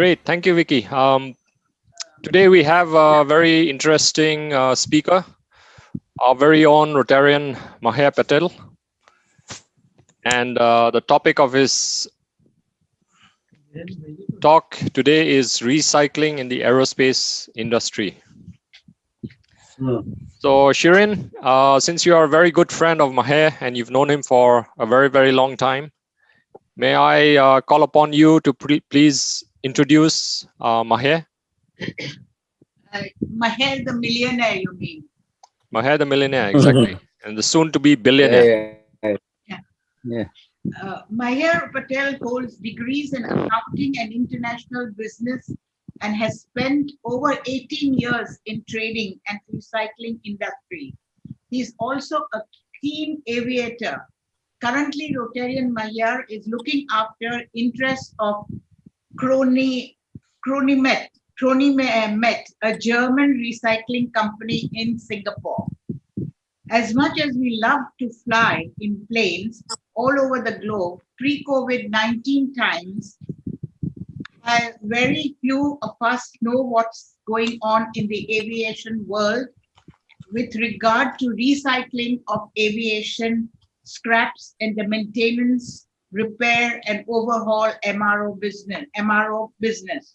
Great. Thank you, Vicky. Today we have a very interesting speaker, our very own Rtn Mahiar Patel. And the topic of his talk today is recycling in the aerospace industry. So Shirin, since you are a very good friend of Mahiar and you've known him for a very, very long time, may I call upon you to please introduce Mahiar? Mahiar the millionaire, you mean? Mahiar the millionaire, exactly. And the soon-to-be billionaire. Mahiar Patel holds degrees in accounting and international business and has spent over 18 years in trading and recycling industry. He's also a keen aviator. Currently, Rotary Mahiar is looking after interests of Cronimet, a German recycling company in Singapore. As much as we love to fly in planes all over the globe, pre-COVID-19 times, very few of us know what's going on in the aviation world with regard to recycling of aviation scraps and the maintenance, repair, and overhaul MRO business.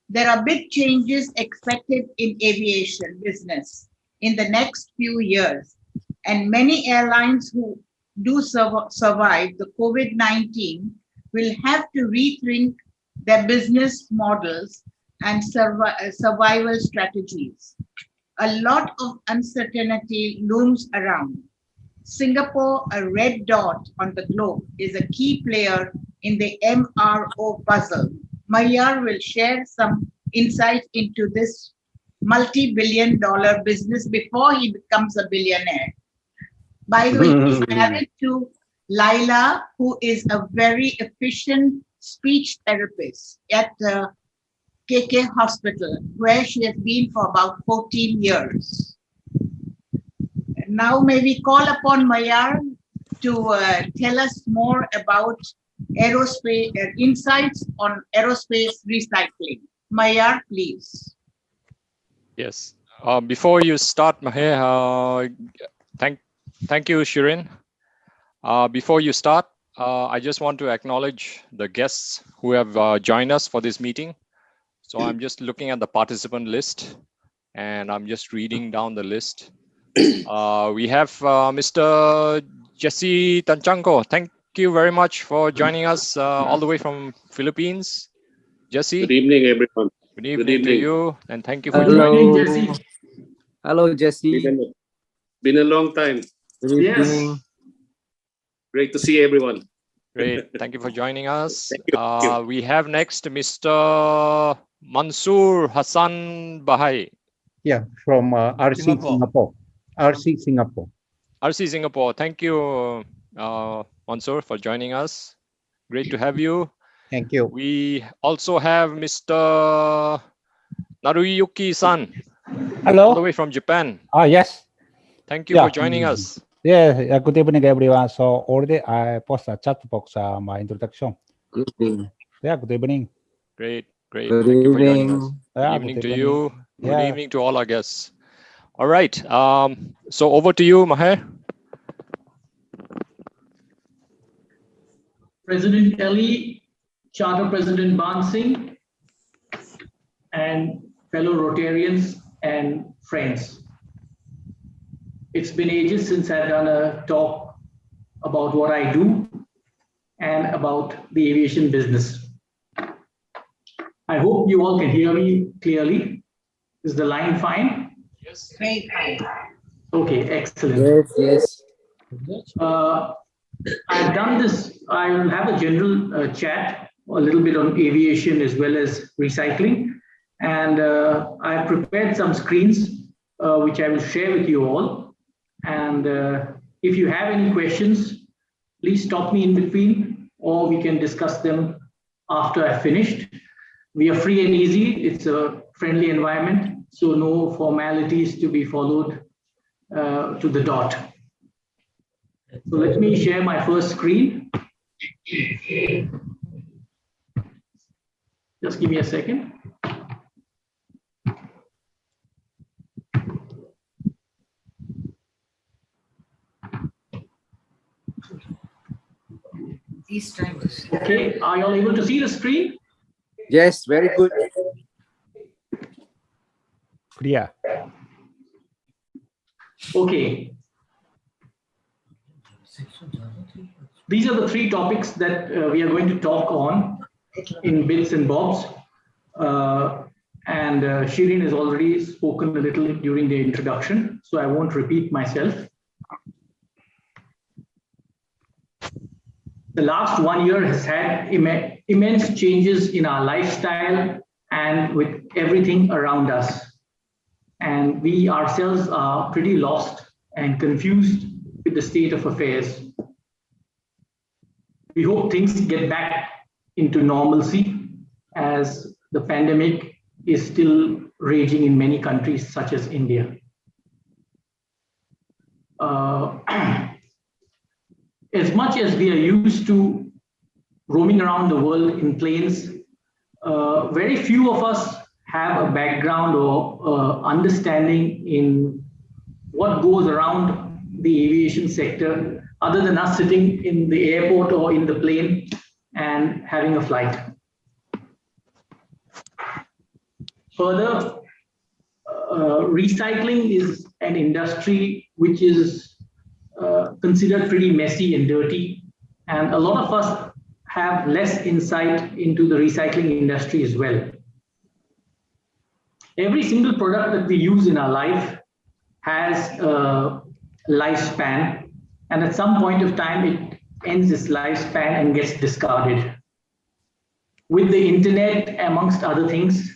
There are big changes expected in aviation business in the next few years, and many airlines who do survive the COVID-19 will have to rethink their business models and survival strategies. A lot of uncertainty looms around. Singapore, a red dot on the globe, is a key player in the MRO puzzle. Mahiar will share some insight into this multi-billion-dollar business before he becomes a billionaire. By the way, he's married to Laila, who is a very efficient speech therapist at the KK Hospital, where she has been for about 14 years. Now may we call upon Mahiar to tell us more about aerospace insights on aerospace recycling. Mahiar, please. Yes. Before you start, Mahiar, thank you, Shirin. Before you start, I just want to acknowledge the guests who have joined us for this meeting. So I'm just looking at the participant list and I'm just reading down the list. We have Mr. Jesse Tanchanko. Thank you very much for joining us all the way from Philippines. Jesse. Good evening, everyone. Good evening to you, and thank you for joining. joining. Jesse. Hello, Jesse. Been a long time. Yes. Great to see everyone. Great. Thank you for joining us. Thank you. We have next Mr. Mansoor Hassan Bahai. Yeah, from RC Singapore. RC Singapore. RC Singapore. Thank you, Mansoor, for joining us. Great to have you. Thank you. We also have Mr. Naruyuki-san. Hello. All the way from Japan. Yes. Thank you for joining us. Yeah, good evening, everyone. So already I post a chat box my introduction. Good evening. Yeah, good evening. Great. Good Thank you for joining us. Yeah, Good evening to evening. you. Good Yeah. evening to all our guests. All right. So over to you, Mahiar. President Ellie, Charter President Ban Singh, and fellow Rotarians and friends. It's been ages since I've done a talk about what I do and about the aviation business. I hope you all can hear me clearly. Is the line fine? Yes. Very fine. Okay, excellent. Yes. I've done this, I will have a general chat, a little bit on aviation as well as recycling. And I've prepared some screens, which I will share with you all. And if you have any questions, please stop me in between, or we can discuss them after I've finished. We are free and easy. It's a friendly environment, so no formalities to be followed to the dot. So let me share my first screen. Just Just give me a second. These times. Okay, are you all able to see the screen? Yes, very good. Clear. Okay. These are the three topics that we are going to talk on in bits and bobs. And Shirin has already spoken a little during the introduction, so I won't repeat myself. The last 1 year has had immense changes in our lifestyle and with everything around us. And we ourselves are pretty lost and confused with the state of affairs. We hope things get back into normalcy as the pandemic is still raging in many countries such as India. As much as we are used to roaming around the world in planes, very few of us have a background or understanding in what goes around the aviation sector other than us sitting in the airport or in the plane and having a flight. Further, recycling is an industry which is considered pretty messy and dirty, and a lot of us have less insight into the recycling industry as well. Every single product that we use in our life has a lifespan, and at some point of time it ends its lifespan and gets discarded. With the internet, amongst other things,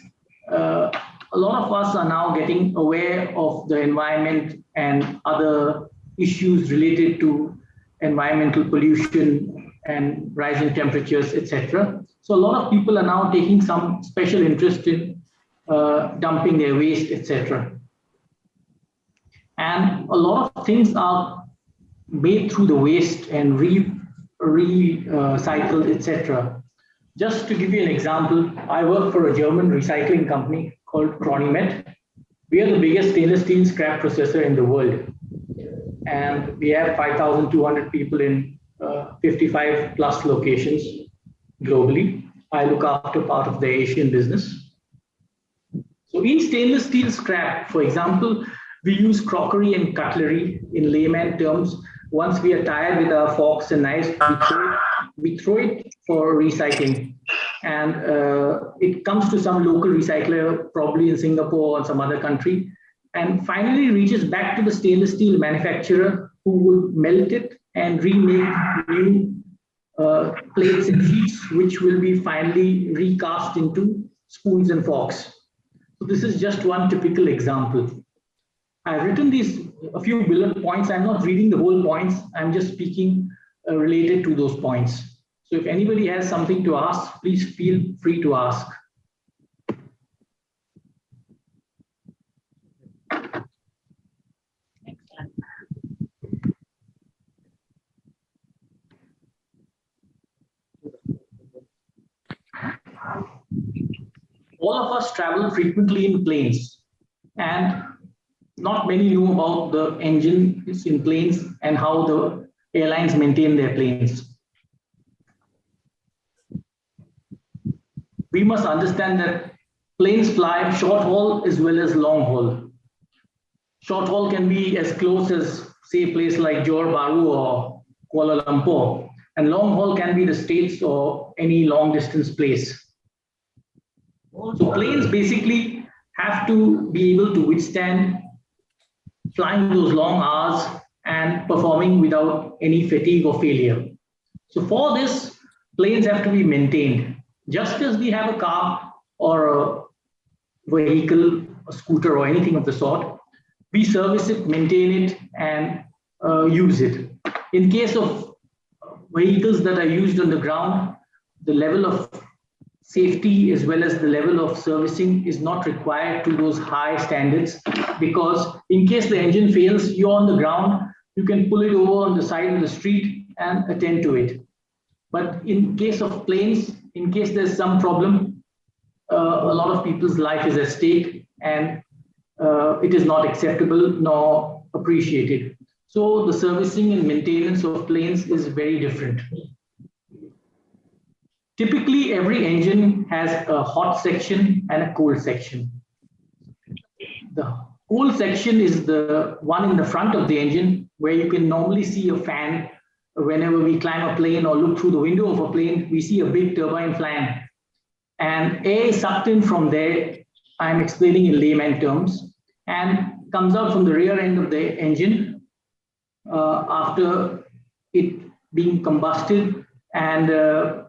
a lot of us are now getting aware of the environment and other issues related to environmental pollution and rising temperatures, etc. So a lot of people are now taking some special interest in dumping their waste, etc. And a lot of things are made through the waste and recycled, etc. Just to give you an example, I work for a German recycling company called Cronimet. We are the biggest stainless steel scrap processor in the world. And we have 5,200 people in 55 plus locations globally. I look after part of the Asian business. So in stainless steel scrap, for example, we use crockery and cutlery in layman terms. Once we are tired with our forks and knives, we throw it for recycling. And it comes to some local recycler, probably in Singapore or some other country, and finally reaches back to the stainless steel manufacturer who would melt it and remake new plates and sheets, which will be finally recast into spoons and forks. So this is just one typical example. I've written these a few bullet points. I'm not reading the whole points. I'm just speaking related to those points. So if anybody has something to ask, please feel free to ask. All of us travel frequently in planes, and not many know about the engines in planes and how the airlines maintain their planes. We must understand that planes fly short haul as well as long haul. Short haul can be as close as, say, a place like Johor Bahru or Kuala Lumpur, and long haul can be the States or any long distance place. So planes basically have to be able to withstand flying those long hours and performing without any fatigue or failure. So for this, planes have to be maintained. Just as we have a car or a vehicle, a scooter or anything of the sort, we service it, maintain it, and use it. In case of vehicles that are used on the ground, the level of safety as well as the level of servicing is not required to those high standards, because in case the engine fails, you're on the ground, you can pull it over on the side of the street and attend to it. But in case of planes, in case there's some problem, a lot of people's life is at stake, and it is not acceptable nor appreciated. So the servicing and maintenance of planes is very different. Typically, every engine has a hot section and a cold section. The cold section is the one in the front of the engine, where you can normally see a fan. Whenever we climb a plane or look through the window of a plane, we see a big turbine fan. And air is sucked in from there, I'm explaining in layman terms, and comes out from the rear end of the engine after it being combusted and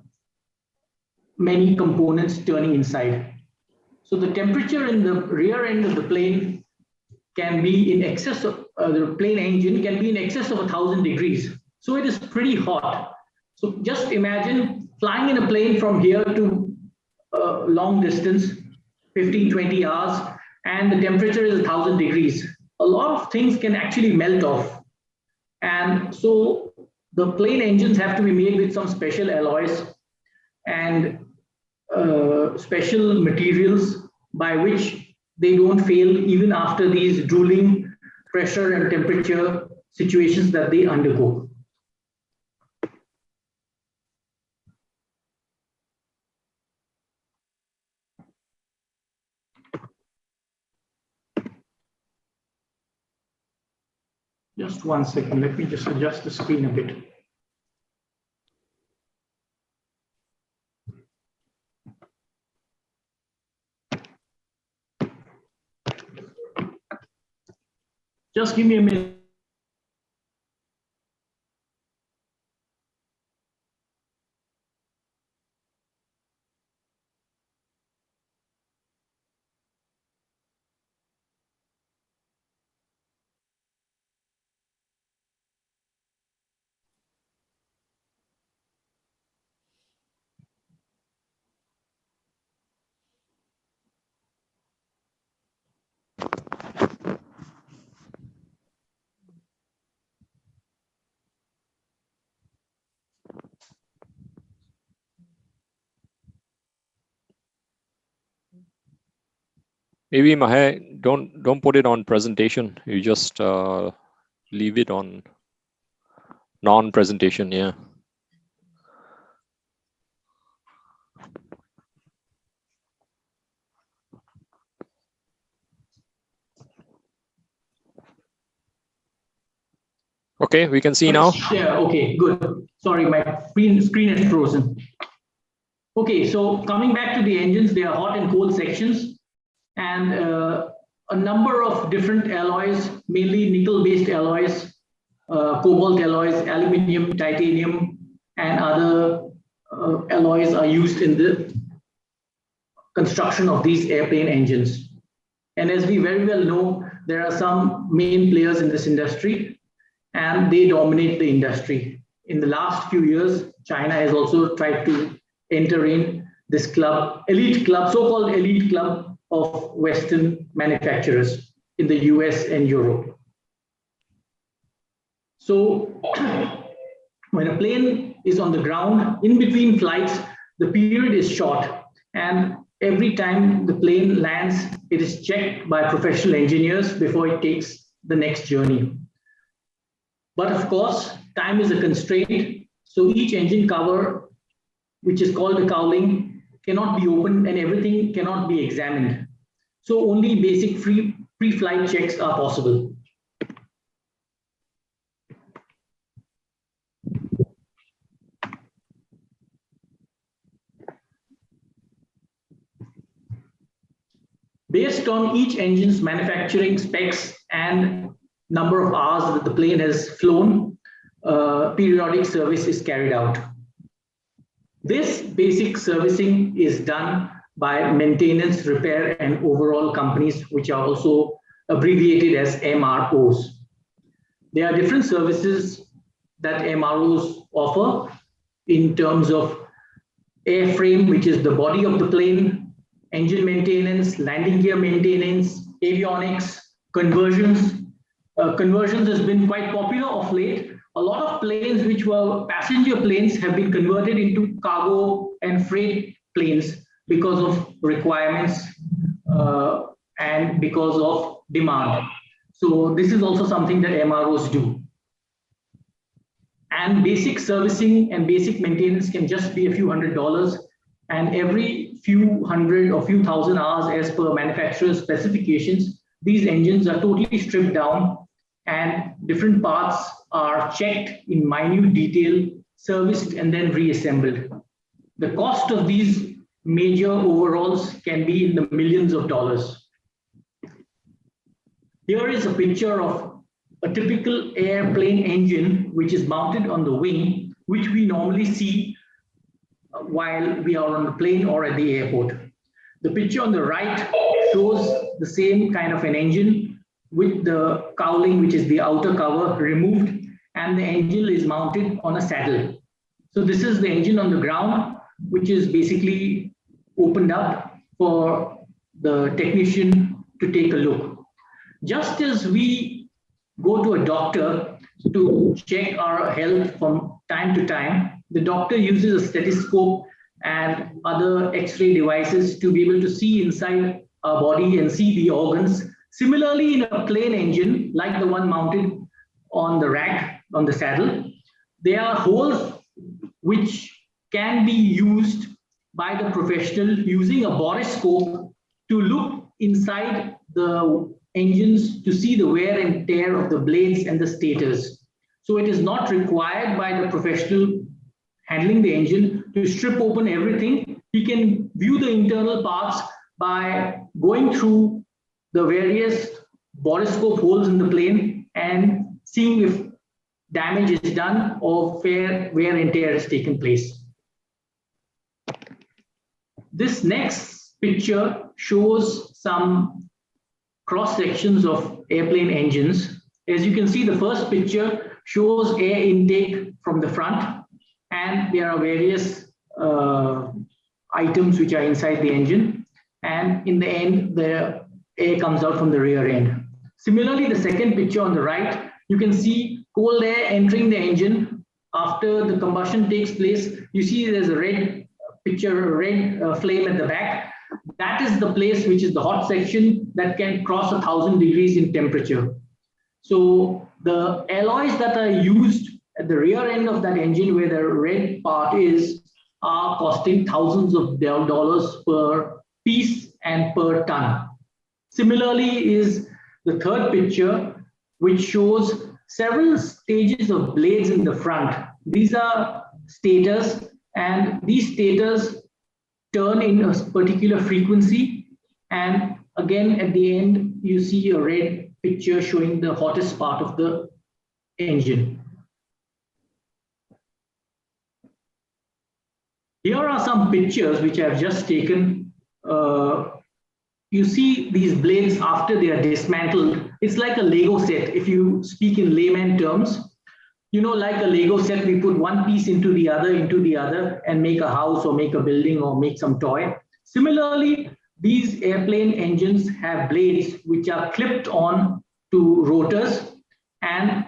many components turning inside. So the temperature in the rear end of the plane can be in excess of, the plane engine can be in excess of 1,000 degrees. So it is pretty hot. So just imagine flying in a plane from here to long distance, 15, 20 hours, and the temperature is 1,000 degrees. A lot of things can actually melt off. And so the plane engines have to be made with some special alloys and special materials by which they don't fail even after these drooling pressure and temperature situations that they undergo. Just 1 second, let me just adjust the screen a bit. Just give me a minute. Maybe Mahiar, don't put it on presentation. You just leave it on non-presentation. Yeah. Okay, we can see now. Yeah, okay, good. Sorry, my screen is frozen. Okay, so coming back to the engines, they are hot and cold sections, and a number of different alloys, mainly nickel-based alloys, cobalt alloys, aluminium, titanium, and other alloys are used in the construction of these airplane engines. And as we very well know, there are some main players in this industry, and they dominate the industry. In the last few years, China has also tried to enter in this club, elite club, so-called elite club of Western manufacturers in the US and Europe. So when a plane is on the ground, in between flights, the period is short, and every time the plane lands, it is checked by professional engineers before it takes the next journey. But of course, time is a constraint. So each engine cover, which is called a cowling, cannot be opened and everything cannot be examined. So only basic pre-flight checks are possible. Based on each engine's manufacturing specs and number of hours that the plane has flown, periodic service is carried out. This basic servicing is done by maintenance, repair, and overhaul companies, which are also abbreviated as MROs. There are different services that MROs offer in terms of airframe, which is the body of the plane, engine maintenance, landing gear maintenance, avionics, conversions. Conversions has been quite popular of late. A lot of planes which were passenger planes have been converted into cargo and freight planes because of requirements and because of demand. So this is also something that MROs do. And basic servicing and basic maintenance can just be a few $100s, and every few hundred or few thousand hours as per manufacturer's specifications, these engines are totally stripped down and different parts are checked in minute detail, serviced and then reassembled. The cost of these major overhauls can be in the millions of dollars. Here is a picture of a typical airplane engine which is mounted on the wing, which we normally see while we are on the plane or at the airport. The picture on the right shows the same kind of an engine with the cowling, which is the outer cover, removed, and the engine is mounted on a saddle. So this is the engine on the ground, which is basically opened up for the technician to take a look. Just as we go to a doctor to check our health from time to time, the doctor uses a stethoscope and other X-ray devices to be able to see inside our body and see the organs. Similarly, in a plane engine, like the one mounted on the rack, on the saddle, there are holes which can be used by the professional using a borescope to look inside the engines to see the wear and tear of the blades and the stators. So it is not required by the professional handling the engine to strip open everything. He can view the internal parts by going through the various borescope holes in the plane and seeing if damage is done or wear and tear has taken place. This next picture shows some cross sections of airplane engines. As you can see, the first picture shows air intake from the front, and there are various items which are inside the engine, and in the end the air comes out from the rear end. Similarly, the second picture on the right, you can see cold air entering the engine. After the combustion takes place, you see there's a red picture, a red flame at the back. That is the place which is the hot section that can cross 1,000 degrees in temperature. So the alloys that are used at the rear end of that engine where the red part is are costing thousands of dollars per piece and per ton. Similarly is the third picture, which shows several stages of blades in the front. These are stators, and these stators turn in a particular frequency. And again, at the end, you see a red picture showing the hottest part of the engine. Here are some pictures which I've just taken. You see these blades after they are dismantled. It's like a Lego set, if you speak in layman terms. You know, like a Lego set, we put one piece into the other and make a house or make a building or make some toy. Similarly, these airplane engines have blades which are clipped on to rotors, and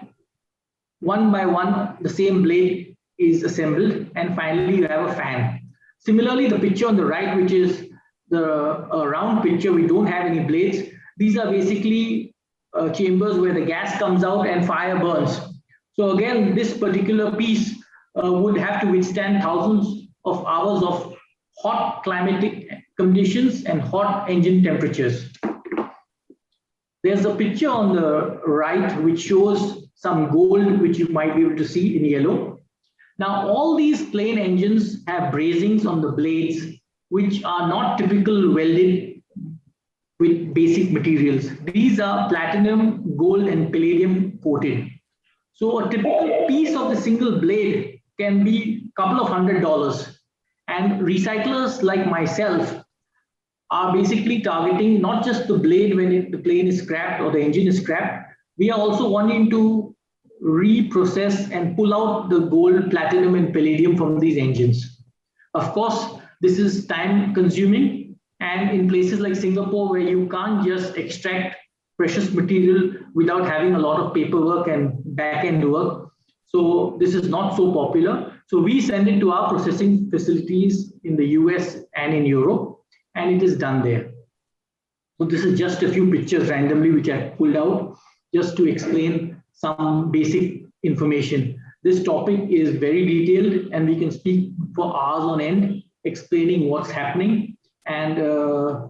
one by one, the same blade is assembled, and finally you have a fan. Similarly, the picture on the right, which is the round picture, we don't have any blades. These are basically chambers where the gas comes out and fire burns. So again, this particular piece would have to withstand thousands of hours of hot climatic conditions and hot engine temperatures. There's a picture on the right which shows some gold, which you might be able to see in yellow. Now, all these plane engines have brazings on the blades, which are not typical welded with basic materials. These are platinum, gold, and palladium coated. So a typical piece of the single blade can be a couple of $100. And recyclers like myself are basically targeting not just the blade when the plane is scrapped or the engine is scrapped. We are also wanting to reprocess and pull out the gold, platinum, and palladium from these engines. Of course, this is time consuming, and in places like Singapore where you can't just extract precious material without having a lot of paperwork and back-end work. So this is not so popular. So we send it to our processing facilities in the US and in Europe. and it is done there. So this is just a few pictures randomly which I pulled out just to explain some basic information. This topic is very detailed and we can speak for hours on end explaining what's happening and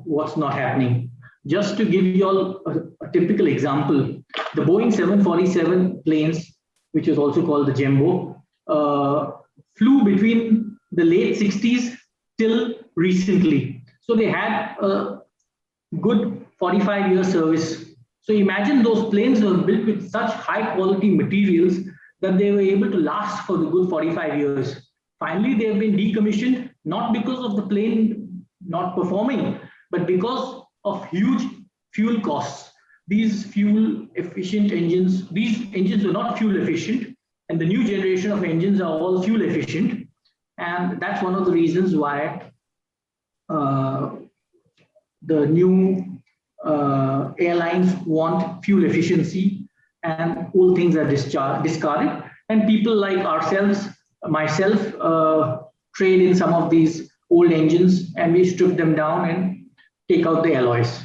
what's not happening. Just to give you all a typical example, the Boeing 747 planes, which is also called the Jumbo, flew between the late 60s till recently. So they had a good 45-year service. So imagine those planes were built with such high quality materials that they were able to last for the good 45 years. Finally, they have been decommissioned, not because of the plane not performing, but because of huge fuel costs. These fuel efficient engines, these engines were not fuel efficient, and the new generation of engines are all fuel efficient. And that's one of the reasons why the new airlines want fuel efficiency and all things are discarded. And people like ourselves, myself, trade in some of these old engines and we strip them down and take out the alloys.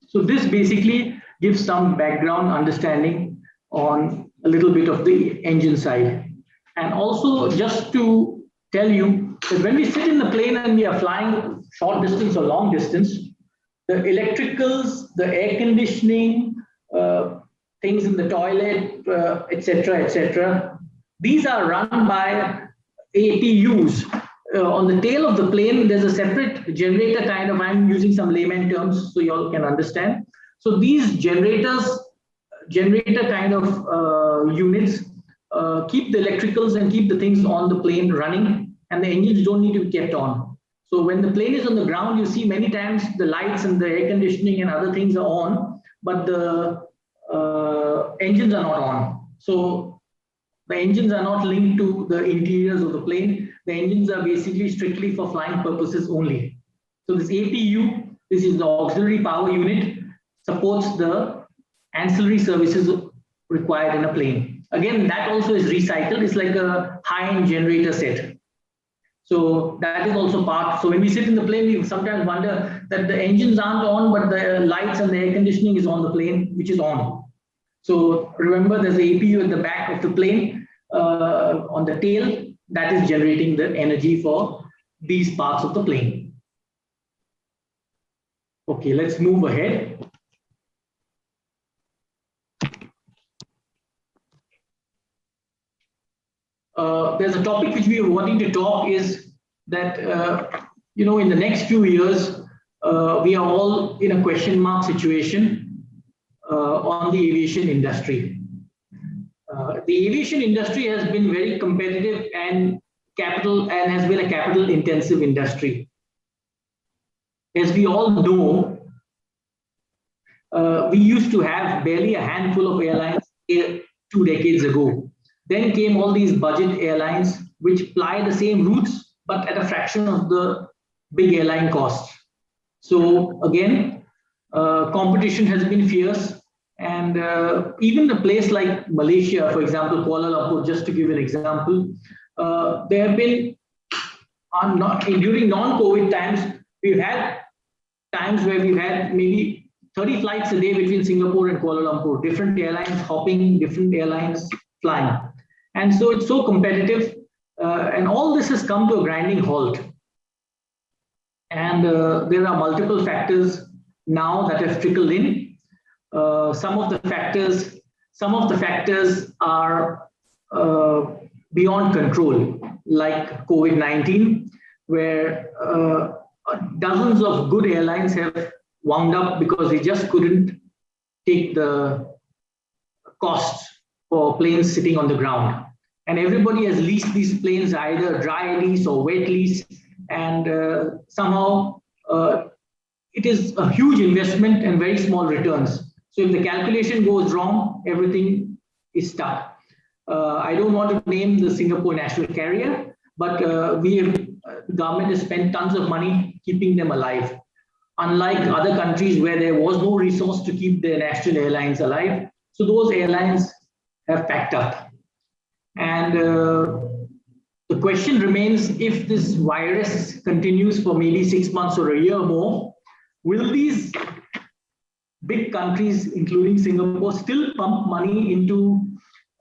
So this basically gives some background understanding on a little bit of the engine side. And also just to tell you that when we sit in the plane and we are flying short distance or long distance, the electricals, the air conditioning, things in the toilet, etc., these are run by APUs. On the tail of the plane, there's a separate generator kind of, I'm using some layman terms so you all can understand. So these generator kind of units keep the electricals and keep the things on the plane running, and the engines don't need to be kept on. So when the plane is on the ground, you see many times the lights and the air conditioning and other things are on, but the engines are not on. So the engines are not linked to the interiors of the plane. The engines are basically strictly for flying purposes only. So this APU, this is the auxiliary power unit, supports the ancillary services required in a plane. Again, that also is recycled. It's like a high-end generator set. So that is also part. So when we sit in the plane, we sometimes wonder that the engines aren't on, but the lights and the air conditioning is on the plane, which is on. So remember, there's the APU at the back of the plane on the tail that is generating the energy for these parts of the plane. Okay, let's move ahead. There's a topic which we are wanting to talk is that, in the next few years, we are all in a question mark situation on the aviation industry. The aviation industry has been very competitive and has been a capital intensive industry. As we all know, we used to have barely a handful of airlines 2 decades ago. Then came all these budget airlines which ply the same routes but at a fraction of the big airline costs. So again, competition has been fierce. And even a place like Malaysia, for example, Kuala Lumpur, just to give an example, there have been, during non-COVID times, we've had times where we've had maybe 30 flights a day between Singapore and Kuala Lumpur, different airlines hopping, different airlines flying. And so it's so competitive, and all this has come to a grinding halt. And there are multiple factors now that have trickled in. Some of the factors are beyond control, like COVID-19, where dozens of good airlines have wound up because they just couldn't take the costs for planes sitting on the ground. And everybody has leased these planes, either dry lease or wet lease, and somehow it is a huge investment and very small returns. So if the calculation goes wrong, everything is stuck. I don't want to name the Singapore national carrier, but the government has spent tons of money keeping them alive. Unlike other countries where there was no resource to keep their national airlines alive, so those airlines have packed up. And the question remains, if this virus continues for maybe 6 months or a year more, will these big countries, including Singapore, still pump money into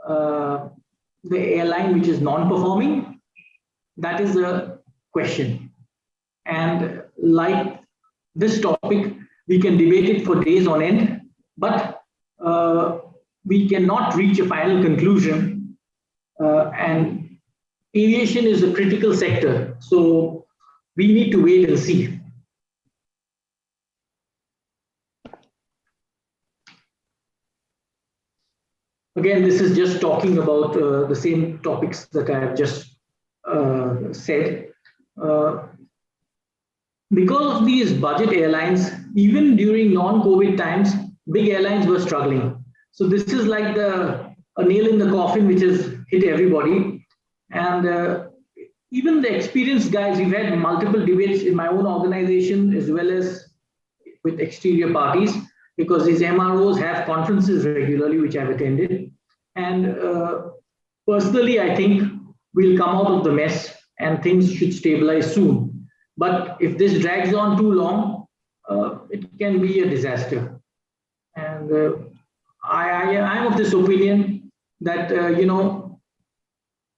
the airline which is non-performing? That is a question. And like this topic, we can debate it for days on end, but we cannot reach a final conclusion. And aviation is a critical sector, so we need to wait and see. Again, this is just talking about the same topics that I have just said. Because of these budget airlines, even during non-COVID times, big airlines were struggling. So this is like a nail in the coffin which has hit everybody. And even the experienced guys, we've had multiple debates in my own organization as well as with exterior parties, because these MROs have conferences regularly, which I've attended. And personally, I think we'll come out of the mess and things should stabilize soon. But if this drags on too long, it can be a disaster. And I'm of this opinion that,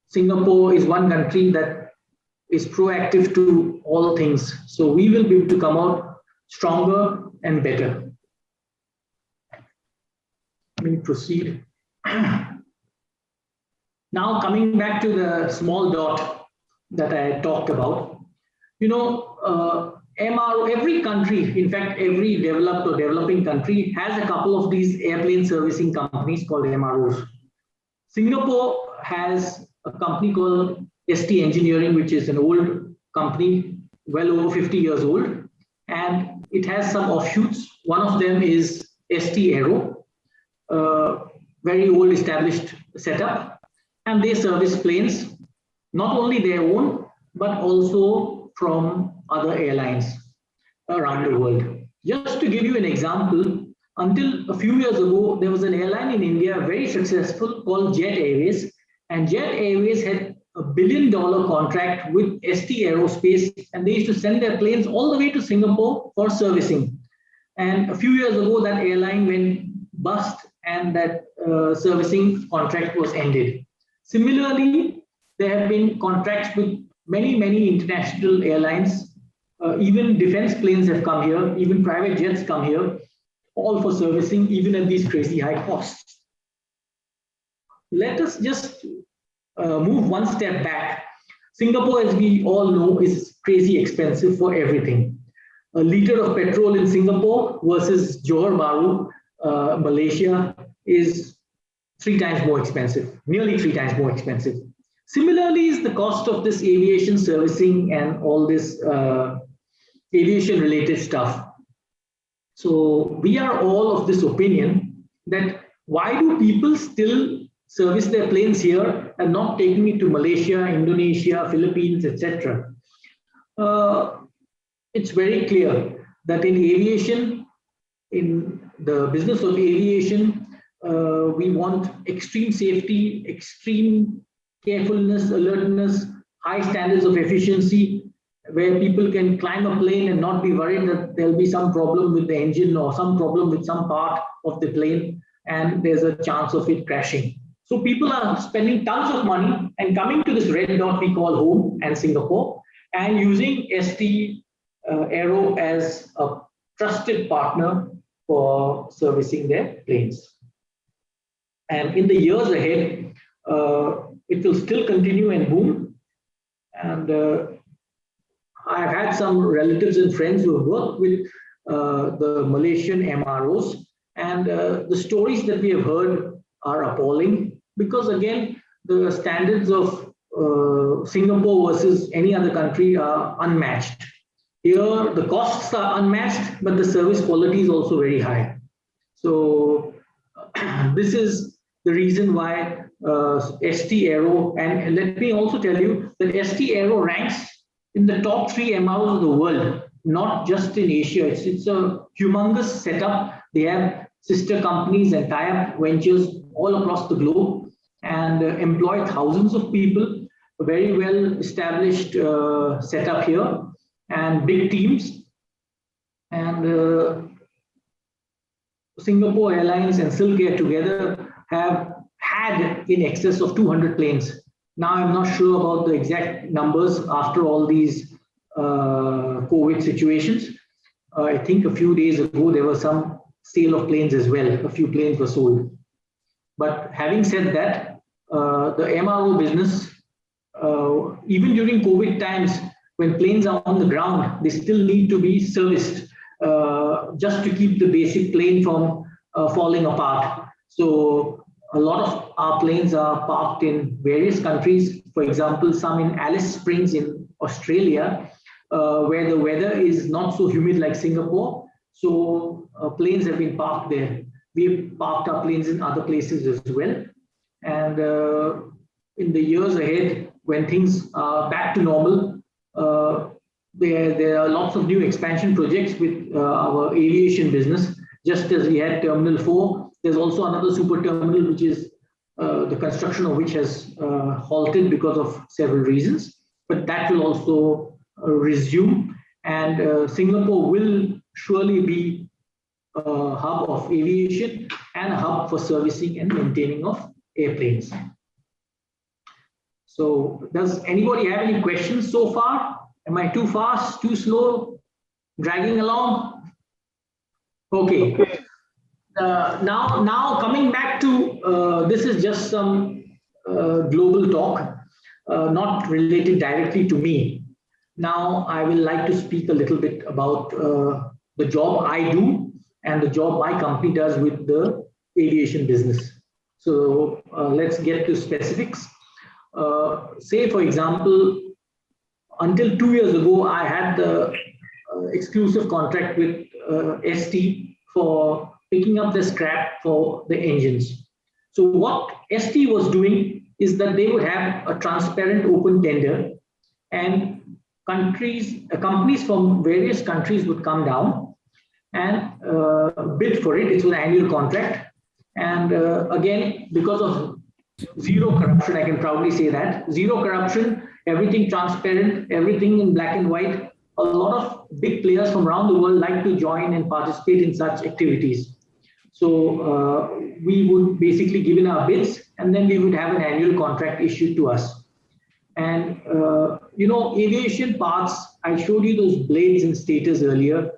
Singapore is one country that is proactive to all things. So we will be able to come out stronger and better. Let me proceed. Now coming back to the small dot that I talked about, every country, in fact, every developed or developing country has a couple of these airplane servicing companies called MROs. Singapore has a company called ST Engineering, which is an old company, well over 50 years old, and it has some offshoots. One of them is ST Aero, very old established setup, and they service planes, not only their own, but also from other airlines around the world. Just to give you an example, until a few years ago, there was an airline in India, very successful, called Jet Airways, and Jet Airways had $1 billion contract with ST Aerospace, and they used to send their planes all the way to Singapore for servicing. And a few years ago, that airline went bust and that servicing contract was ended. Similarly, there have been contracts with many, many international airlines. Even defense planes have come here, even private jets come here, all for servicing, even at these crazy high costs. Let us just move one step back. Singapore, as we all know, is crazy expensive for everything. A liter of petrol in Singapore versus Johor Bahru, Malaysia, is 3 times more expensive, nearly 3 times more expensive. Similarly is the cost of this aviation servicing and all this aviation related stuff. So we are all of this opinion that why do people still service their planes here and not taking it to Malaysia, Indonesia, Philippines, etc. It's very clear that in aviation, in the business of aviation, we want extreme safety, extreme carefulness, alertness, high standards of efficiency, where people can climb a plane and not be worried that there'll be some problem with the engine or some problem with some part of the plane and there's a chance of it crashing. So people are spending tons of money and coming to this red dot we call home and Singapore and using ST Aero as a trusted partner for servicing their planes. And in the years ahead, it will still continue and boom. And I've had some relatives and friends who have worked with the Malaysian MROs, and the stories that we have heard are appalling because, again, the standards of Singapore versus any other country are unmatched. Here, the costs are unmatched, but the service quality is also very high. So this is the reason why ST Aero, and let me also tell you that ST Aero ranks in the top 3 MROs of the world, not just in Asia. It's a humongous setup. They have sister companies and tie-up ventures all across the globe and employ thousands of people. a very well established setup here and big teams. And Singapore Airlines and Silk Air together have had in excess of 200 planes. Now I'm not sure about the exact numbers after all these COVID situations. I think a few days ago there was some sale of planes as well. A few planes were sold. But having said that, the MRO business, even during COVID times, when planes are on the ground, they still need to be serviced just to keep the basic plane from falling apart. So a lot of our planes are parked in various countries. For example, some in Alice Springs in Australia, where the weather is not so humid like Singapore. So planes have been parked there. We've parked our planes in other places as well. And in the years ahead, when things are back to normal, there are lots of new expansion projects with our aviation business. Just as we had Terminal 4, there's also another super terminal, which is the construction of which has halted because of several reasons. But that will also resume. And Singapore will surely be a hub of aviation and a hub for servicing and maintaining of airplanes. So does anybody have any questions so far? Am I too fast, too slow, dragging along? Okay. Now coming back to, this is just some global talk, not related directly to me. Now I will like to speak a little bit about the job I do and the job my company does with the aviation business. So let's get to specifics. Say, for example, until 2 years ago, I had the exclusive contract with ST for picking up the scrap for the engines. So what ST was doing is that they would have a transparent open tender, and companies from various countries would come down and bid for it. It was an annual contract. And again, because of zero corruption, I can proudly say that, zero corruption, everything transparent, everything in black and white. A lot of big players from around the world like to join and participate in such activities. So we would basically give in our bids, and then we would have an annual contract issued to us. And you know, aviation parts, I showed you those blades and stators earlier.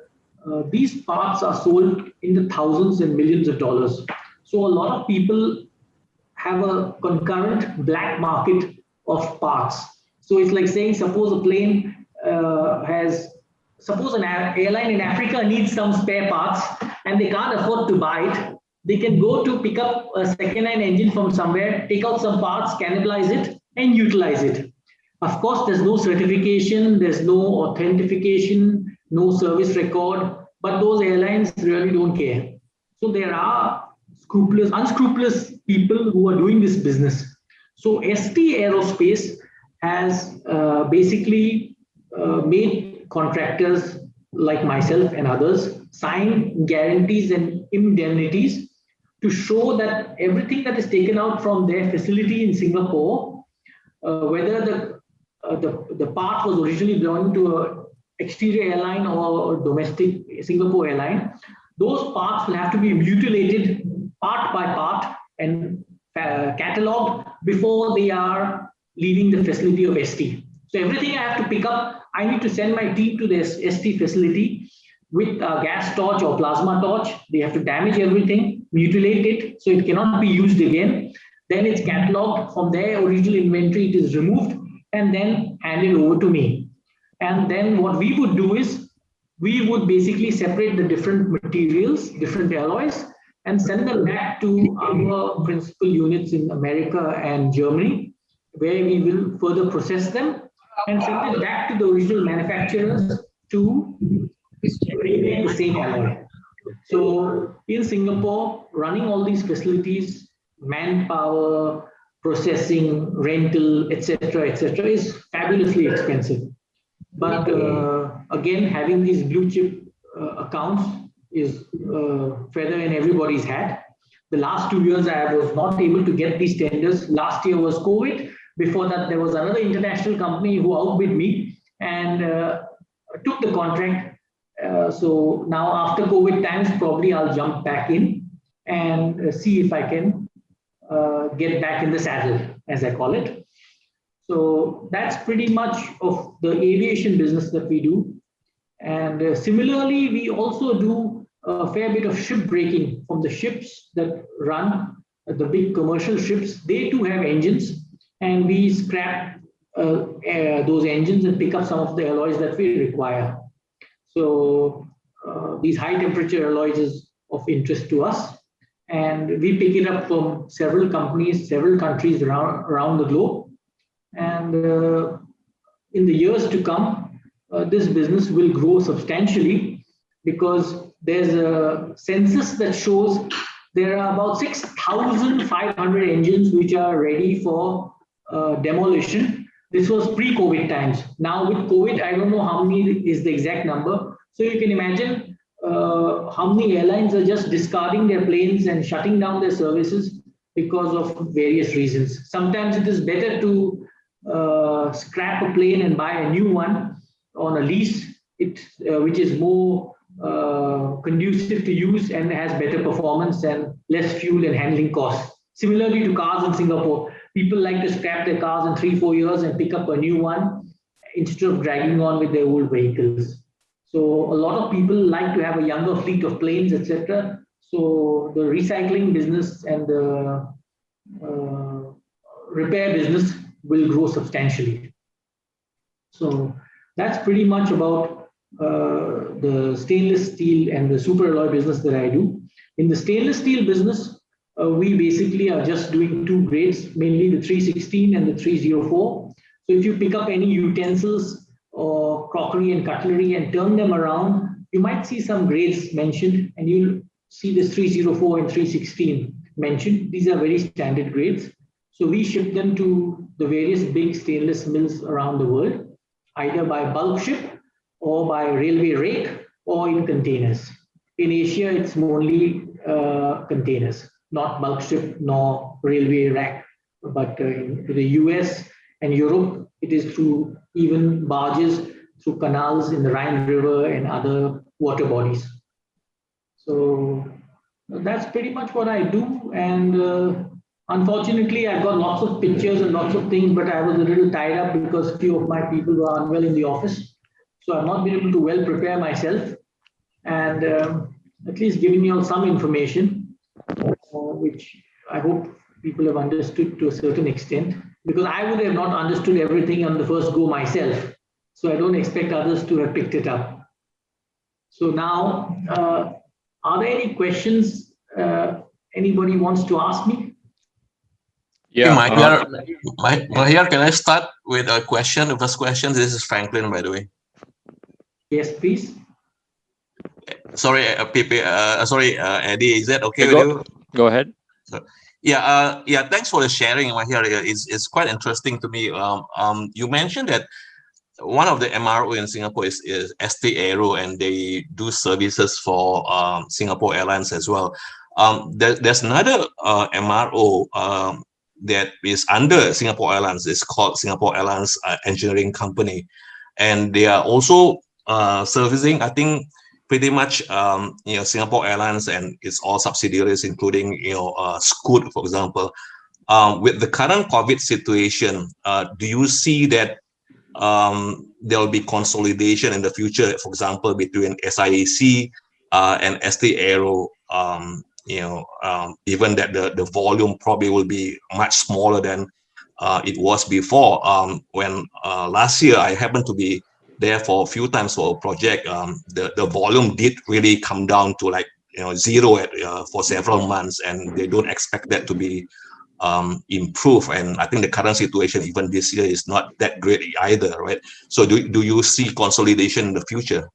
These parts are sold in the thousands and millions of dollars. So a lot of people have a concurrent black market of parts. So it's like saying, suppose a plane suppose an airline in Africa needs some spare parts and they can't afford to buy it. They can go to pick up a second-hand engine from somewhere, take out some parts, cannibalize it, and utilize it. Of course, there's no certification, there's no authentication, no service record, but those airlines really don't care. So there are unscrupulous people who are doing this business. So ST Aerospace has basically made contractors like myself and others sign guarantees and indemnities to show that everything that is taken out from their facility in Singapore, whether the part was originally belonging to an exterior airline or domestic Singapore airline, those parts will have to be mutilated part by part and catalogued before they are leaving the facility of ST. So everything I have to pick up, I need to send my team to this ST facility with a gas torch or plasma torch. They have to damage everything, mutilate it, so it cannot be used again. Then it's catalogued. From their original inventory, it is removed and then handed over to me. And then what we would do is, we would basically separate the different materials, different alloys, and send them back to our principal units in America and Germany, where we will further process them and send it back to the original manufacturers to remake the same alloy. So in Singapore, running all these facilities, manpower, processing, rental, etc., is fabulously expensive. But again, having these blue chip accounts is feather in everybody's hat. The last 2 years, I was not able to get these tenders. Last year was COVID. Before that, there was another international company who outbid me and took the contract. So now after COVID times, probably I'll jump back in and see if I can get back in the saddle, as I call it. So that's pretty much of the aviation business that we do. And similarly, we also do a fair bit of ship breaking from the ships that run, the big commercial ships. They too have engines, and we scrap those engines and pick up some of the alloys that we require. So these high temperature alloys is of interest to us, and we pick it up from several companies, several countries around the globe. And in the years to come, this business will grow substantially, because there's a census that shows there are about 6,500 engines which are ready for demolition. This was pre-COVID times. Now with COVID, I don't know how many is the exact number. So you can imagine how many airlines are just discarding their planes and shutting down their services because of various reasons. Sometimes it is better to scrap a plane and buy a new one on a lease, which is more conducive to use and has better performance and less fuel and handling costs. Similarly to cars in Singapore, people like to scrap their cars in 3-4 years and pick up a new one instead of dragging on with their old vehicles. So a lot of people like to have a younger fleet of planes, etc. So the recycling business and the repair business will grow substantially. So that's pretty much about the stainless steel and the super alloy business that I do. In the stainless steel business, we basically are just doing 2 grades, mainly the 316 and the 304. So if you pick up any utensils or crockery and cutlery and turn them around, you might see some grades mentioned, and you'll see this 304 and 316 mentioned. These are very standard grades. So we ship them to the various big stainless mills around the world, either by bulk ship or by railway rake or in containers. In Asia, it's mainly containers, not bulk ship nor railway rack. But in the US and Europe, it is through even barges, through canals in the Rhine River and other water bodies. So that's pretty much what I do. And unfortunately, I've got lots of pictures and lots of things, but I was a little tied up because a few of my people were unwell in the office. So I've not been able to well prepare myself, and at least giving you all some information, which I hope people have understood to a certain extent, because I would have not understood everything on the first go myself. So I don't expect others to have picked it up. So now, are there any questions anybody wants to ask me? Yeah, Mahiar, can I start with a question? The first question, this is Franklin, by the way. Yes, please. Sorry, Eddie, is that okay with you? Go ahead. So, yeah, thanks for the sharing, Mahiar. It's quite interesting to me. You mentioned that one of the MRO in Singapore is ST Aero, and they do services for Singapore Airlines as well. There's another MRO that is under Singapore Airlines. It's called Singapore Airlines Engineering Company, and they are also servicing, I think, pretty much Singapore Airlines and its all subsidiaries, including Scoot, for example. With the current COVID situation, do you see that there will be consolidation in the future, for example, between SIAC and ST Aero? Even that the volume probably will be much smaller than it was before. When last year I happened to be there for a few times for a project, the volume did really come down to like zero for several months, and they don't expect that to be improved. And I think the current situation even this year is not that great either, right? So do you see consolidation in the future?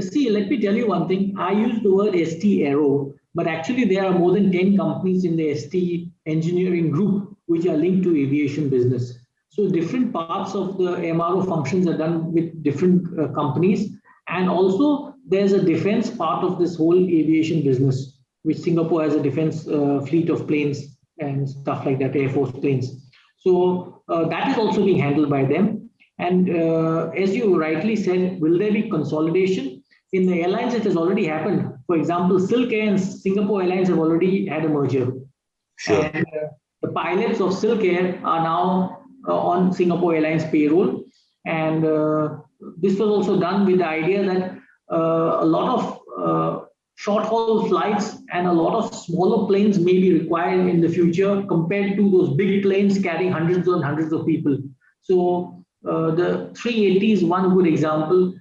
See, let me tell you one thing. I use the word ST Aero, but actually there are more than 10 companies in the ST engineering group which are linked to aviation business. So different parts of the MRO functions are done with different companies. And also there's a defense part of this whole aviation business, which Singapore has a defense fleet of planes and stuff like that, Air Force planes. So that is also being handled by them. And as you rightly said, will there be consolidation? In the airlines, it has already happened. For example, Silk Air and Singapore Airlines have already had a merger. Sure. And the pilots of Silk Air are now on Singapore Airlines payroll. And this was also done with the idea that a lot of short-haul flights and a lot of smaller planes may be required in the future compared to those big planes carrying hundreds and hundreds of people. So the 380 is one good example,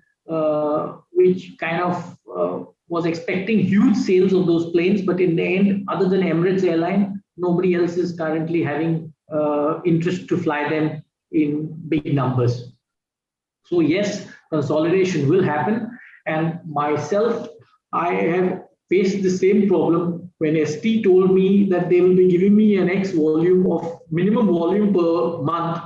which kind of was expecting huge sales of those planes, but in the end, other than Emirates Airline, nobody else is currently having interest to fly them in big numbers. So yes, consolidation will happen. And myself, I have faced the same problem when ST told me that they will be giving me an X volume of minimum volume per month.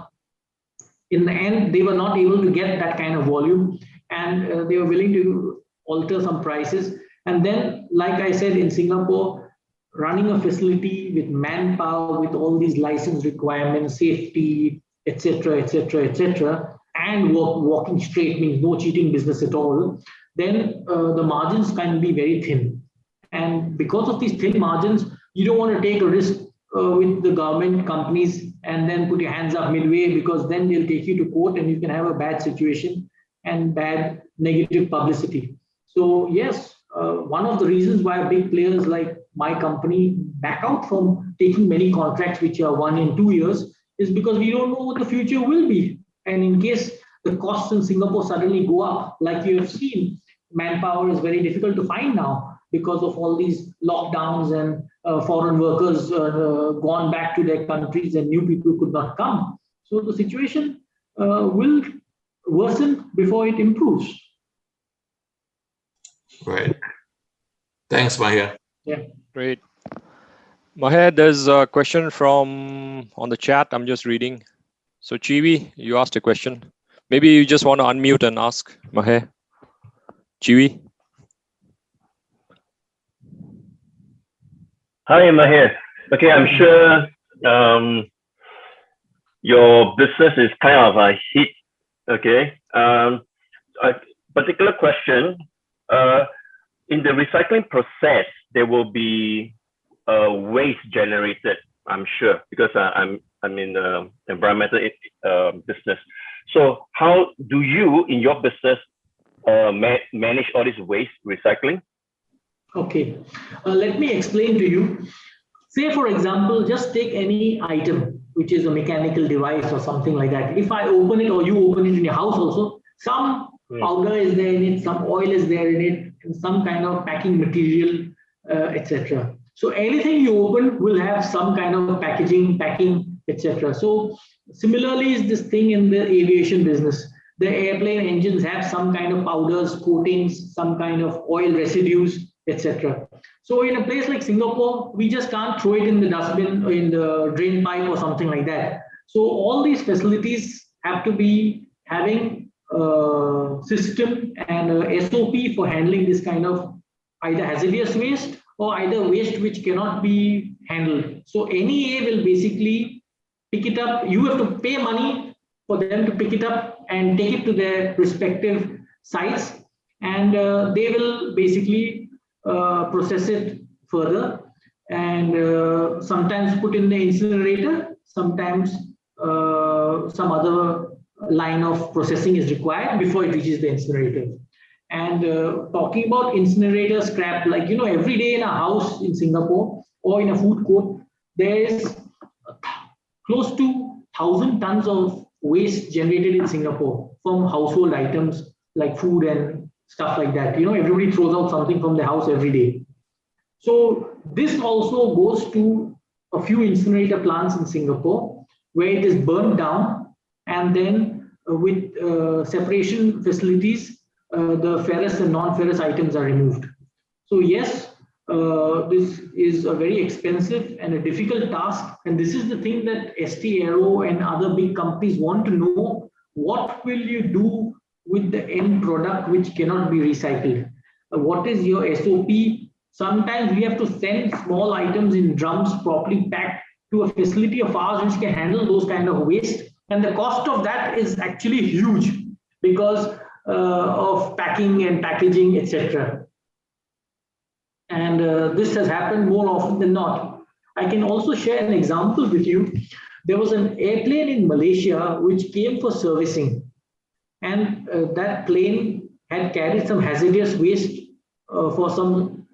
In the end, they were not able to get that kind of volume, and they were willing to alter some prices. And then, like I said, in Singapore, running a facility with manpower, with all these license requirements, safety, etc., and walking straight means no cheating business at all, then the margins can be very thin. And because of these thin margins, you don't want to take a risk with the government companies and then put your hands up midway, because then they'll take you to court and you can have a bad situation and bad negative publicity. So yes, one of the reasons why big players like my company back out from taking many contracts which are won in 2 years is because we don't know what the future will be. And in case the costs in Singapore suddenly go up, like you have seen, manpower is very difficult to find now because of all these lockdowns and foreign workers gone back to their countries and new people could not come. So the situation will worsen before it improves. Right. Thanks, Mahiar. Yeah. Great. Mahiar, there's a question from on the chat. I'm just reading. So Chiwi, you asked a question. Maybe you just want to unmute and ask, Mahiar. Chiwi. Hi, Mahiar. Okay, I'm sure your business is kind of a hit. Okay. A particular question. In the recycling process, there will be waste generated, I'm sure, because I'm in the environmental business. So how do you, in your business, manage all this waste recycling? Okay, let me explain to you. Say, for example, just take any item, which is a mechanical device or something like that. If I open it or you open it in your house also, some powder is there in it, some oil is there in it, and some kind of packing material, etc. So anything you open will have some kind of packaging, packing, etc. So similarly is this thing in the aviation business. The airplane engines have some kind of powders, coatings, some kind of oil residues, etc. So in a place like Singapore, we just can't throw it in the dustbin or in the drain pipe or something like that. So all these facilities have to be having a system and a SOP for handling this kind of either hazardous waste or either waste which cannot be handled. So NEA will basically pick it up. You have to pay money for them to pick it up and take it to their respective sites, and they will basically process it further and sometimes put in the incinerator, sometimes some other line of processing is required before it reaches the incinerator. And talking about incinerator scrap, like, you know, every day in a house in Singapore or in a food court, there is close to 1,000 tons of waste generated in Singapore from household items like food and stuff like that. You know, everybody throws out something from the house every day. So this also goes to a few incinerator plants in Singapore where it is burned down, and then with separation facilities, the ferrous and non-ferrous items are removed. So yes, this is a very expensive and a difficult task, and this is the thing that ST Aero and other big companies want to know. What will you do with the end product which cannot be recycled? What is your SOP? Sometimes we have to send small items in drums properly packed to a facility of ours which can handle those kind of waste. And the cost of that is actually huge because of packing and packaging, etc. And this has happened more often than not. I can also share an example with you. There was an airplane in Malaysia which came for servicing, and that plane had carried some hazardous waste for some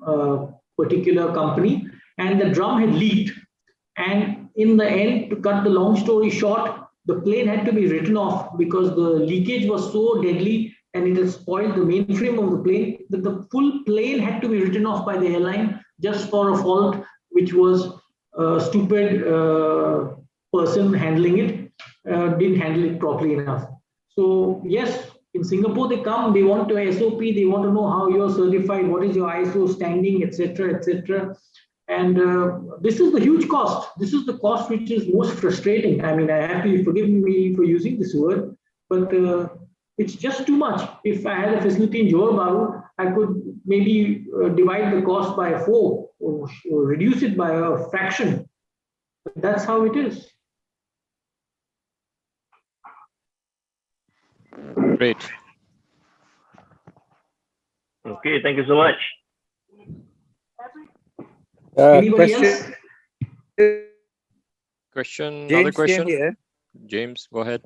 particular company, and the drum had leaked. And in the end, to cut the long story short, the plane had to be written off because the leakage was so deadly and it had spoiled the mainframe of the plane that the full plane had to be written off by the airline just for a fault which was a stupid person handling it, didn't handle it properly enough. So yes, in Singapore they come, they want to SOP, they want to know how you're certified, what is your ISO standing, etc., etc. And this is the huge cost. This is the cost which is most frustrating. I mean, I have to forgive me for using this word, but it's just too much. If I had a facility in Johor Bahru, I could maybe divide the cost by 4 or reduce it by a fraction. But that's how it is. Great. Okay, thank you so much. Anybody else? Question, James another question? here. James, go ahead.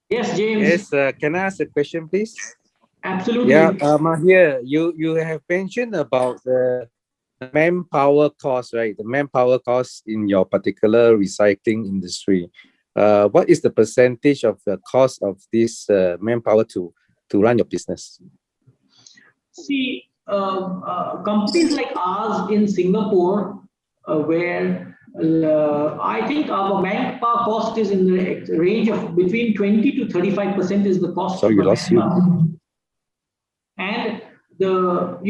Yes, James. Yes, can I ask a question, please? Absolutely. Yeah, Mahiar, you have mentioned about the manpower cost, right? The manpower cost in your particular recycling industry. What is the percentage of the cost of this manpower to run your business? See, companies like ours in Singapore, where I think our manpower cost is in the range of between 20 to 35% is the cost. Sorry, we lost you. And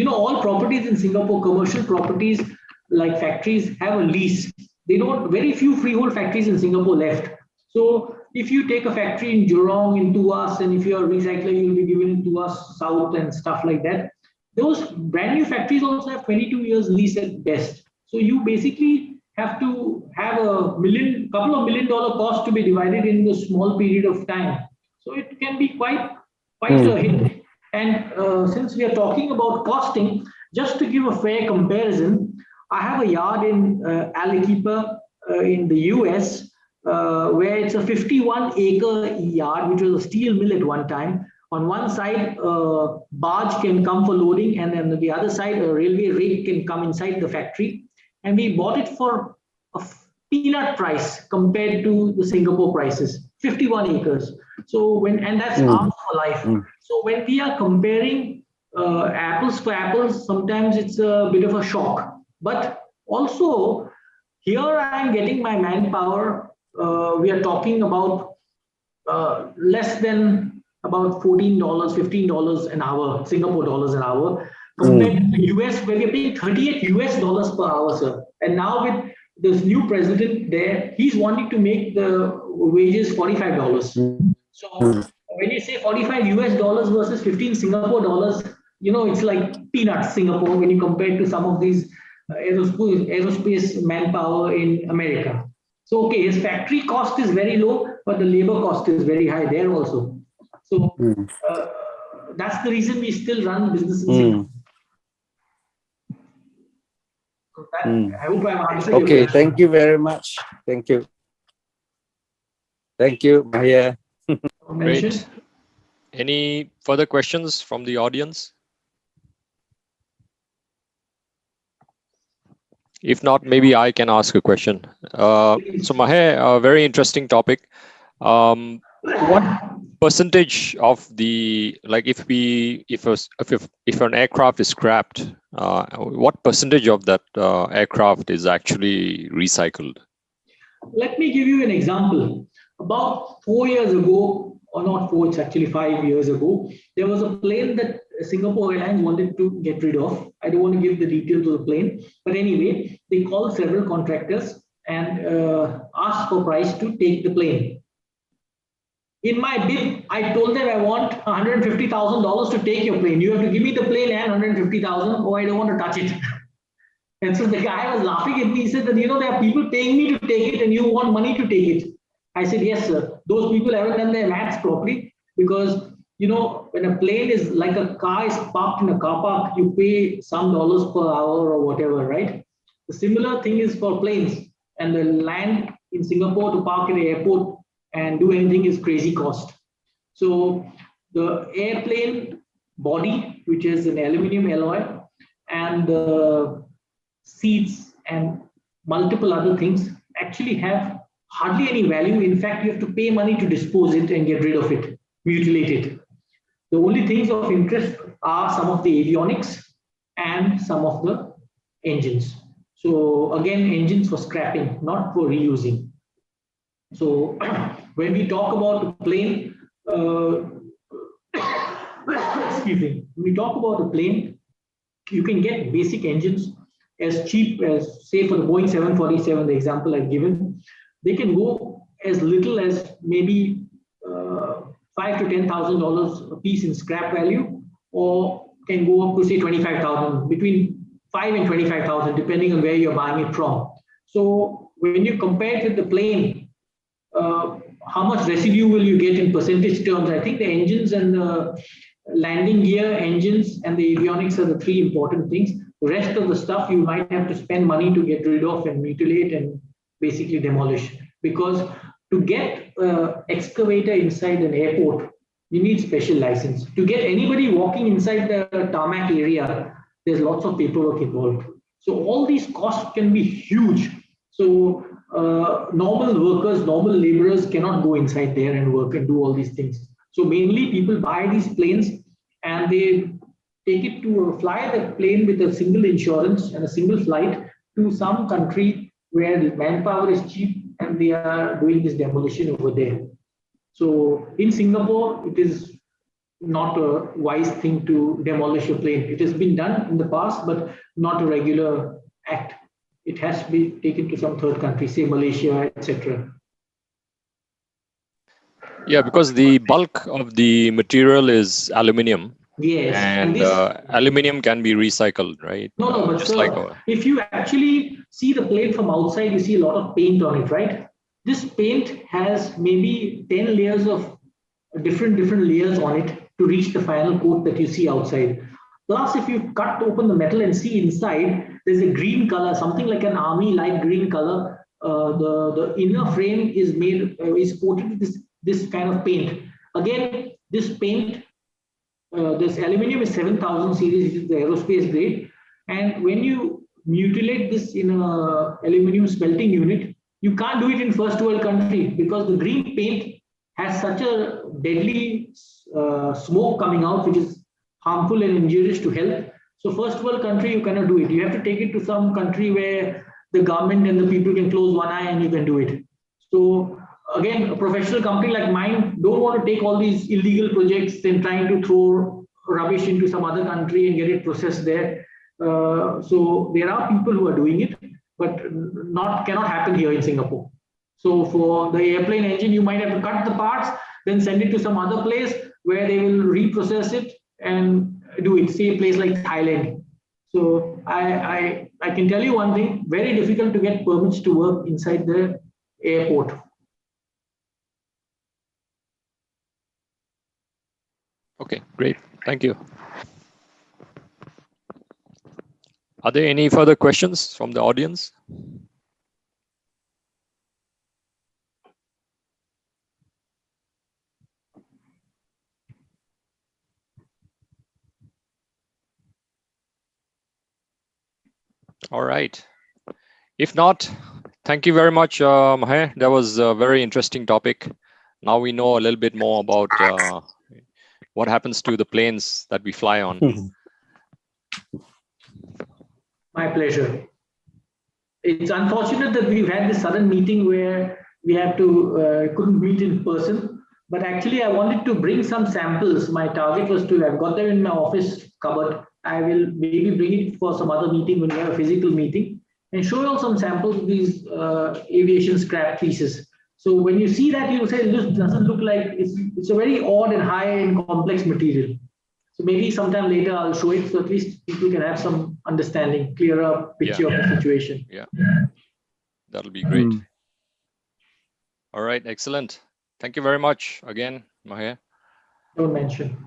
all properties in Singapore, commercial properties like factories, have a lease. They don't. Very few freehold factories in Singapore left. So if you take a factory in Jurong, in Tuas, and if you're a recycler, you'll be given in Tuas South and stuff like that. Those brand new factories also have 22 years lease at best. So you basically have to have couple of $1 million cost to be divided in a small period of time. So it can be quite a hit. And since we are talking about costing, just to give a fair comparison, I have a yard in Aliquippa in the US, where it's a 51-acre yard, which was a steel mill at one time. On one side, a barge can come for loading, and then on the other side, a railway rake can come inside the factory. And we bought it for a peanut price compared to the Singapore prices, 51 acres. So and that's ours for life. So when we are comparing apples for apples, sometimes it's a bit of a shock. But also, here I'm getting my manpower. We are talking about less than about $14, $15 an hour, Singapore dollars an hour, compared to the US, where we're paying $38 US per hour, sir. And now with this new president there, he's wanting to make the wages $45. So when you say $45 US versus 15 Singapore dollars, it's like peanuts, Singapore, when you compare it to some of these aerospace manpower in America. So, okay, his factory cost is very low, but the labor cost is very high there also. So that's the reason we still run business in Singapore. So I hope I've answered your question. Thank you very much. Thank you. Thank you, Mahiar. Great. Any further questions from the audience? If not, maybe I can ask a question. So Mahiar, a very interesting topic. What percentage of the, like if an aircraft is scrapped, what percentage of that aircraft is actually recycled? Let me give you an example. About 4 years ago, or not 4, it's actually 5 years ago, there was a plane that Singapore Airlines wanted to get rid of. I don't want to give the details of the plane, but anyway, they called several contractors and asked for price to take the plane. In my bid, I told them I want $150,000 to take your plane. You have to give me the plane and $150,000, or I don't want to touch it. And so the guy was laughing at me. He said that, you know, there are people paying me to take it and you want money to take it. I said, yes, sir. Those people haven't done their maths properly, because, you know, when a plane is like a car is parked in a car park, you pay some dollars per hour or whatever, right? The similar thing is for planes, and the land in Singapore to park at the airport and do anything is crazy cost. So the airplane body, which is an aluminum alloy, and the seats and multiple other things actually have hardly any value. In fact, you have to pay money to dispose it and get rid of it, mutilate it. The only things of interest are some of the avionics and some of the engines. So again, engines for scrapping, not for reusing. So when we talk about the plane, excuse me, when we talk about the plane, you can get basic engines as cheap as, say, for the Boeing 747, the example I've given. They can go as little as maybe $5,000 to $10,000 a piece in scrap value, or can go up to say 25,000, between 5 and 25,000, depending on where you're buying it from. So when you compare it with the plane, how much residue will you get in percentage terms? I think the engines and the landing gear, engines and the avionics are the three important things. The rest of the stuff you might have to spend money to get rid of and mutilate and basically demolish. Because to get an excavator inside an airport, you need special license. To get anybody walking inside the tarmac area, there's lots of paperwork involved. So all these costs can be huge. So normal workers, normal laborers cannot go inside there and work and do all these things. So mainly people buy these planes and they take it to fly the plane with a single insurance and a single flight to some country where the manpower is cheap and they are doing this demolition over there. So in Singapore, it is not a wise thing to demolish a plane. It has been done in the past, but not a regular act. It has to be taken to some third country, say Malaysia, etc. Yeah, because the bulk of the material is aluminium. Yes. And aluminium can be recycled, right? No, but just sir, like if you actually see the plane from outside, you see a lot of paint on it, right? This paint has maybe 10 layers of different layers on it to reach the final coat that you see outside. Plus, if you cut open the metal and see inside, there's a green color, something like an army light green color. The inner frame is made is coated with this kind of paint. Again, this paint, this aluminium is 7000 series, which is the aerospace grade. And when you mutilate this in a aluminium smelting unit, you can't do it in first world country because the green paint has such a deadly smoke coming out, which is harmful and injurious to health. So first world country, you cannot do it. You have to take it to some country where the government and the people can close one eye and you can do it. So again, a professional company like mine don't want to take all these illegal projects and trying to throw rubbish into some other country and get it processed there. So there are people who are doing it, but cannot happen here in Singapore. So for the airplane engine, you might have to cut the parts, then send it to some other place where they will reprocess it and do it, say a place like Thailand. So I can tell you one thing, very difficult to get permits to work inside the airport. Okay, great. Thank you. Are there any further questions from the audience? All right. If not, thank you very much, Mahiar. That was a very interesting topic. Now we know a little bit more about what happens to the planes that we fly on. My pleasure. It's unfortunate that we've had this sudden meeting where we have to couldn't meet in person, but actually I wanted to bring some samples. My target was to have got them in my office cupboard. I will maybe bring it for some other meeting when we have a physical meeting and show you all some samples of these aviation scrap pieces. So when you see that, you will say, this doesn't look like, it's a very odd and high and complex material. So maybe sometime later I'll show it, so at least people can have some understanding, clearer picture of the situation. Yeah, that'll be great. Mm. All right, excellent. Thank you very much again, Mahiar. Don't mention.